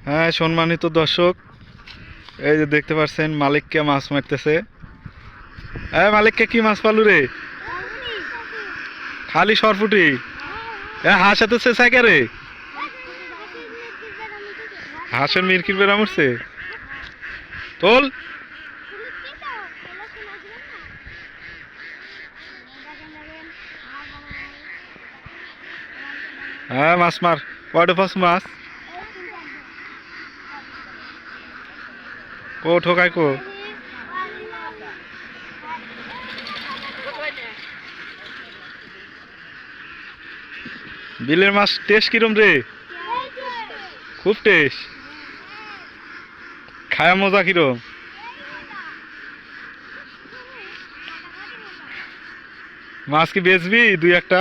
হ্যাঁ, সম্মানিত দর্শক, এই যে দেখতে পাচ্ছেন মালিককে মাছ মারতেছে। হ্যাঁ, মালিককে কি মাছ পালু রে? খালি সরপুটি। হ্যাঁ, হাঁস এত চেঁচা কে রে? হাঁসের মিরকির বেড়া মরছে। তোল। হ্যাঁ, মাছ মার। কয়টা পাস মাছ? কো ঠোকাই কো? বিলের মাছ টেস্ট কিরম রে? খুব টেস্ট। খায়া মজা কিরম? মাছ কি বেচবি দুই একটা?